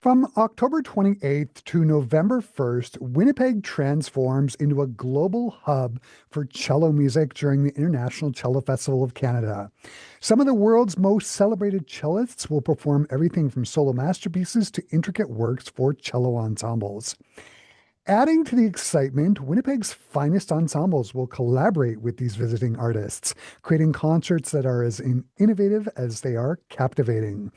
From October 28th to November 1st, Winnipeg transforms into a global hub for cello music during the International Cello Festival of Canada. Some of the world's most celebrated cellists will perform everything from solo masterpieces to intricate works for cello ensembles. Adding to the excitement, Winnipeg's finest ensembles will collaborate with these visiting artists, creating concerts that are as innovative as they are captivating.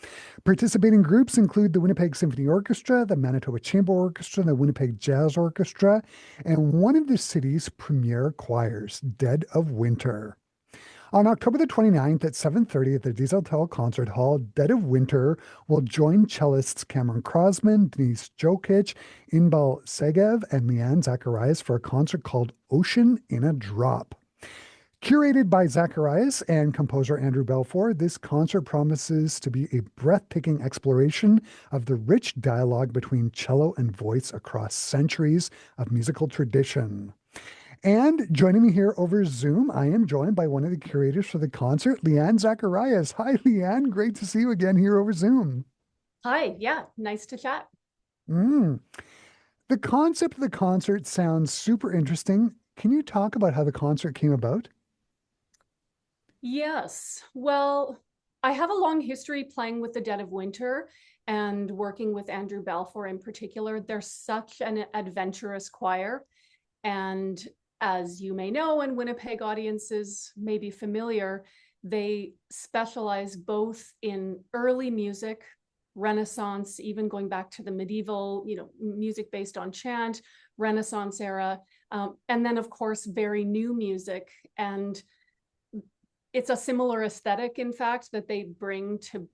Participating groups include the Winnipeg Symphony Orchestra, the Manitoba Chamber Orchestra, the Winnipeg Jazz Orchestra, and one of the city's premier choirs, Dead of Winter. On October the 29th at 7:30 at the Desautels Concert Hall, Dead of Winter will join cellists Cameron Crozman, Denise Djokic, Inbal Segev, and Leanne Zacharias for a concert called Ocean in a Drop. Curated by Zacharias and composer Andrew Balfour, this concert promises to be a breathtaking exploration of the rich dialogue between cello and voice across centuries of musical tradition. And joining me here over Zoom, I am joined by one of the curators for the concert, Leanne Zacharias. Hi, Leanne. Great to see you again here over Zoom. Hi, yeah, nice to chat. Mm. The concept of the concert sounds super interesting. Can you talk about how the concert came about? Yes, well, I have a long history playing with the Dead of Winter and working with Andrew Balfour in particular. They're such an adventurous choir. And as you may know, and Winnipeg audiences may be familiar, they specialize both in early music, Renaissance, even going back to the medieval, music based on chant, Renaissance era, and then of course, very new music. And it's a similar aesthetic, in fact, that they bring to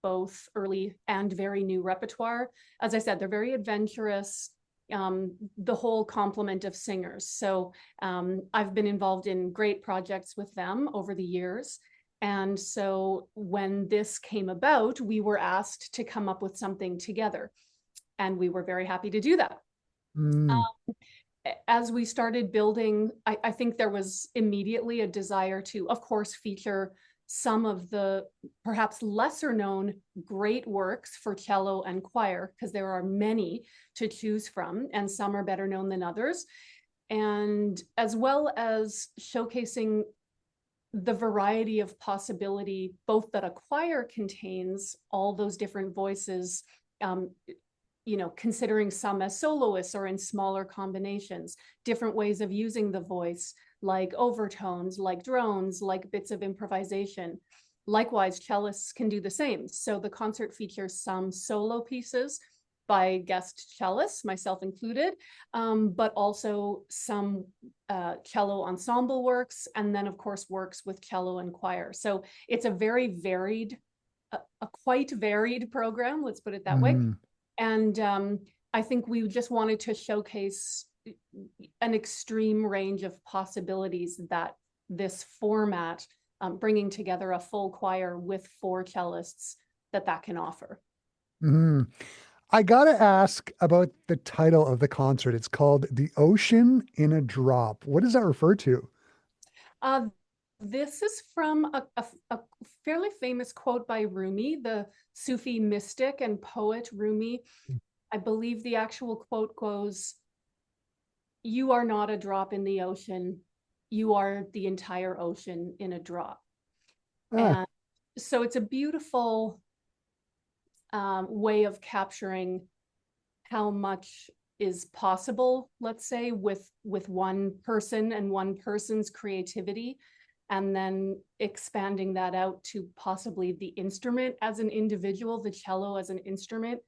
both early and very new repertoire. As I said, they're very adventurous, the whole complement of singers. So I've been involved in great projects with them over the years. And so when this came about, we were asked to come up with something together. And we were very happy to do that. Mm, As we started building, I think there was immediately a desire to, of course, feature some of the perhaps lesser known great works for cello and choir, because there are many to choose from, and some are better known than others. And as well as showcasing the variety of possibility, both that a choir contains, all those different voices, considering some as soloists or in smaller combinations, different ways of using the voice, like overtones, like drones, like bits of improvisation. Likewise, cellists can do the same. So the concert features some solo pieces by guest cellists, myself included, but also some cello ensemble works, and then of course works with cello and choir. So it's a very varied, a quite varied program, let's put it that way. mm. And I think we just wanted to showcase an extreme range of possibilities that this format, bringing together a full choir with four cellists, that can offer. Mm. I gotta ask about the title of the concert. It's called The Ocean in a Drop. What does that refer to? Uh, this is from a fairly famous quote by Rumi, the Sufi mystic and poet Rumi. I believe the actual quote goes, "You are not a drop in the ocean. You are the entire ocean in a drop." Ah, And so it's a beautiful way of capturing how much is possible, let's say, with one person and one person's creativity, and then expanding that out to possibly the instrument as an individual, the cello as an instrument,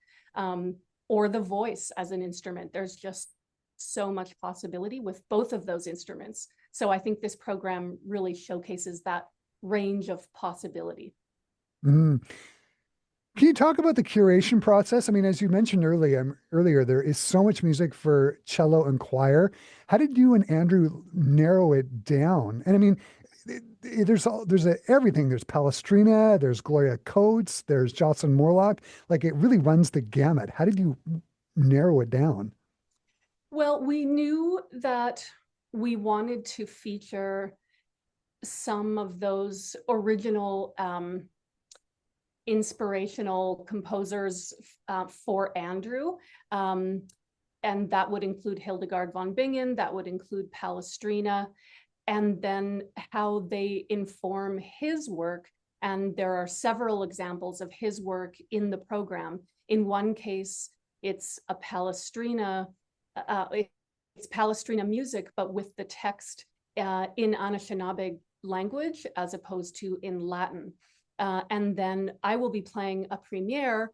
or the voice as an instrument. There's just so much possibility with both of those instruments. So I think this program really showcases that range of possibility. mm. Can you talk about the curation process? I mean, as you mentioned earlier, there is so much music for cello and choir. How did you and Andrew narrow it down? And I mean, everything. There's Palestrina, there's Gloria Coates, there's Jocelyn Morlock. Like it really runs the gamut. How did you narrow it down? Well, we knew that we wanted to feature some of those original inspirational composers for Andrew. And that would include Hildegard von Bingen, that would include Palestrina, and then how they inform his work. And there are several examples of his work in the program. In one case, it's a Palestrina, it's Palestrina music, but with the text in Anishinaabe language as opposed to in Latin. And then I will be playing a premiere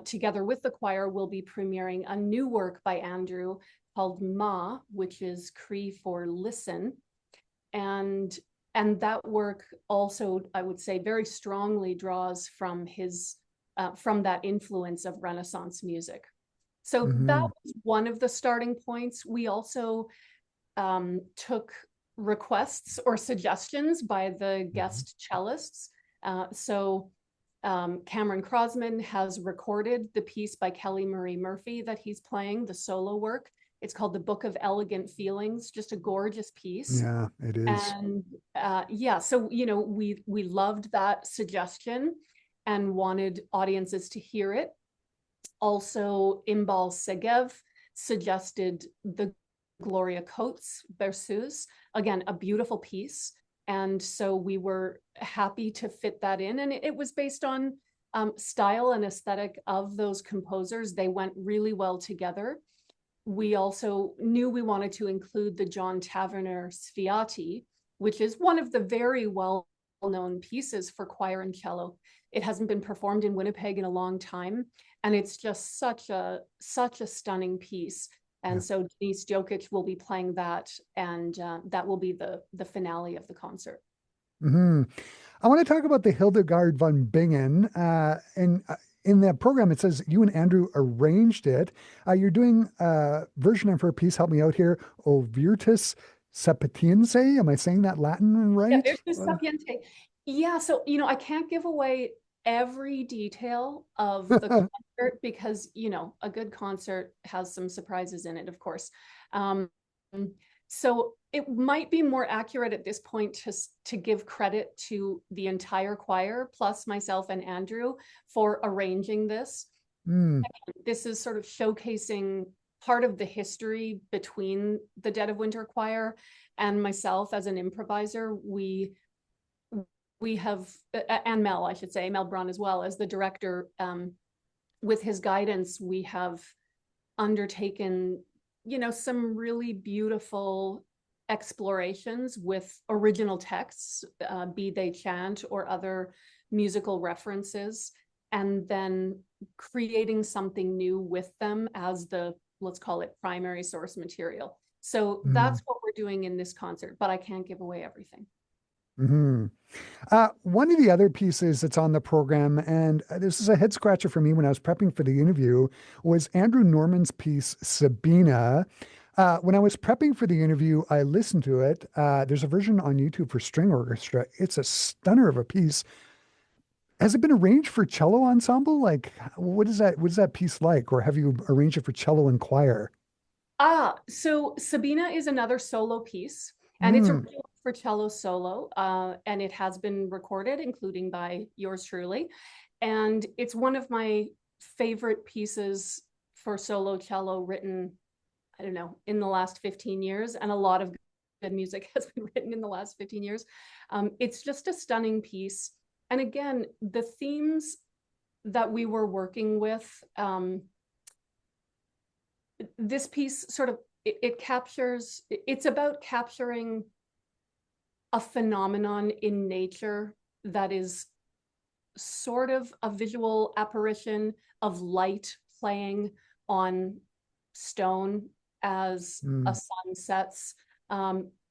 together with the choir. We'll be premiering a new work by Andrew called Ma, which is Cree for listen. And that work also, I would say, very strongly draws from his from that influence of Renaissance music. So that was one of the starting points. We also took requests or suggestions by the guest cellists. So Cameron Crozman has recorded the piece by Kelly Marie Murphy that he's playing, the solo work. It's called The Book of Elegant Feelings, just a gorgeous piece. Yeah, it is. And yeah, so, you know, we loved that suggestion and wanted audiences to hear it. Also, Inbal Segev suggested the Gloria Coates Berceuse, again, a beautiful piece. And so we were happy to fit that in. And it was based on style and aesthetic of those composers. They went really well together. We also knew we wanted to include the John Taverner Sfiati, which is one of the very well-known pieces for choir and cello. It hasn't been performed in Winnipeg in a long time, and it's just such a stunning piece. And so Denise Djokic will be playing that, and that will be the finale of the concert. I want to talk about the Hildegard von Bingen. And in that program, it says you and Andrew arranged it. You're doing a version of her piece, help me out here, O Virtus Sapientiae. Am I saying that Latin right? Yeah, Virtus Sapientiae. Yeah, so, you know, I can't give away every detail of the concert because, you know, a good concert has some surprises in it, of course. So it might be more accurate at this point to give credit to the entire choir, plus myself and Andrew, for arranging this. This is sort of showcasing part of the history between the Dead of Winter Choir and myself as an improviser. We have, and Mel, I should say, Mel Brun as well as the director, with his guidance, we have undertaken, you know, some really beautiful explorations with original texts, be they chant or other musical references, and then creating something new with them as the, let's call it, primary source material. So that's what we're doing in this concert, but I can't give away everything. One of the other pieces that's on the program, and this is a head scratcher for me when I was prepping for the interview, was Andrew Norman's piece, Sabina. When I was prepping for the interview, I listened to it. There's a version on YouTube for string orchestra. It's a stunner of a piece. Has it been arranged for cello ensemble? Like, what is that piece like? Or have you arranged it for cello and choir? So Sabina is another solo piece, and it's original for cello solo, and it has been recorded, including by yours truly. And it's one of my favorite pieces for solo cello written, I don't know, in the last 15 years, and a lot of good music has been written in the last 15 years. It's just a stunning piece. And again, the themes that we were working with, this piece sort of, it's about capturing a phenomenon in nature that is sort of a visual apparition of light playing on stone as a sun sets,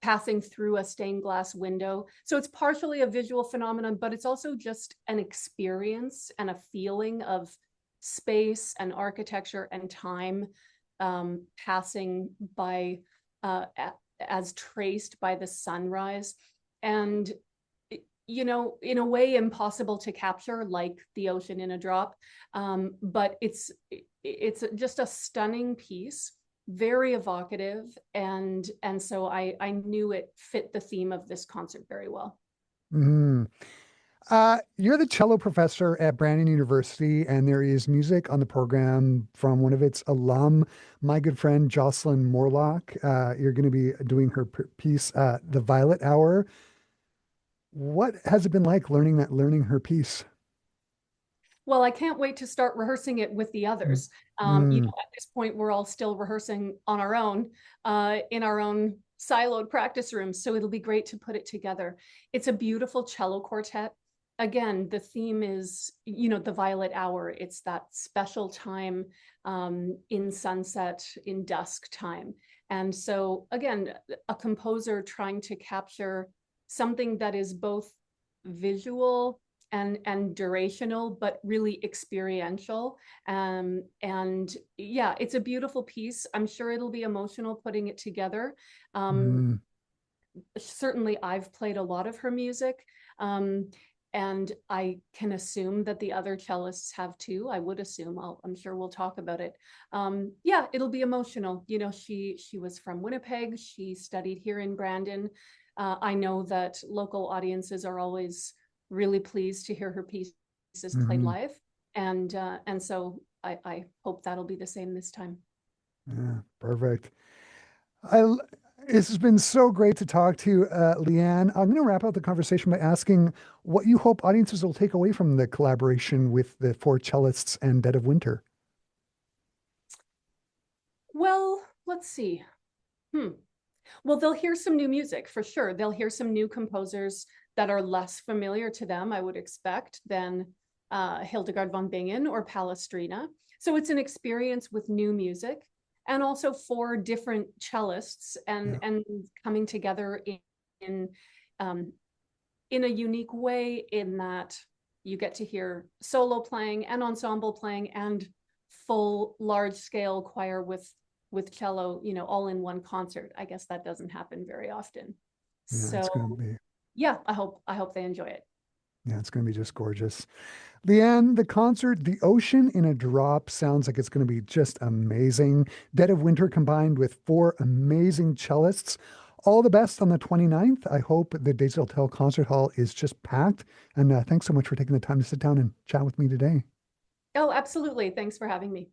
passing through a stained glass window. So it's partially a visual phenomenon, but it's also just an experience and a feeling of space and architecture and time passing by as traced by the sunrise. And, you know, in a way impossible to capture, like the ocean in a drop. But it's just a stunning piece, very evocative. And so I knew it fit the theme of this concert very well. You're the cello professor at Brandon University, and there is music on the program from one of its alum, my good friend Jocelyn Morlock. You're going to be doing her piece, "The Violet Hour." What has it been like learning her piece? Well, I can't wait to start rehearsing it with the Mm. others. Mm. At this point, we're all still rehearsing on our own, in our own siloed practice rooms. So it'll be great to put it together. It's a beautiful cello quartet. Again, the theme is, the violet hour. It's that special time, in sunset, in dusk time. And so, again, a composer trying to capture something that is both visual and durational, but really experiential. And yeah, it's a beautiful piece. I'm sure it'll be emotional putting it together. Um, Mm. Certainly, I've played a lot of her music. And I can assume that the other cellists have too. I would assume. I'm sure we'll talk about it. Yeah, it'll be emotional. She was from Winnipeg. She studied here in Brandon. I know that local audiences are always really pleased to hear her pieces played Hmm. live, and so I hope that'll be the same this time. Yeah, perfect. I, l- this has been so great to talk to you, Leanne. I'm going to wrap up the conversation by asking what you hope audiences will take away from the collaboration with the four cellists and Dead of Winter. Well, let's see. Hmm. Well, they'll hear some new music for sure. They'll hear some new composers that are less familiar to them, I would expect, than Hildegard von Bingen or Palestrina. So it's an experience with new music, and also four different cellists and Yeah. coming together in um, in a unique way, in that you get to hear solo playing and ensemble playing and full large scale choir with cello, all in one concert. I guess that doesn't happen very often. Yeah, it's going to So be yeah, I hope they enjoy it. yeah, it's going to be just gorgeous. Leanne, the concert, The Ocean in a Drop, sounds like it's going to be just amazing. Dead of Winter combined with four amazing cellists. All the best on the 29th. I hope the Desautels Concert Hall is just packed. And thanks so much for taking the time to sit down and chat with me today. Oh, absolutely. Thanks for having me.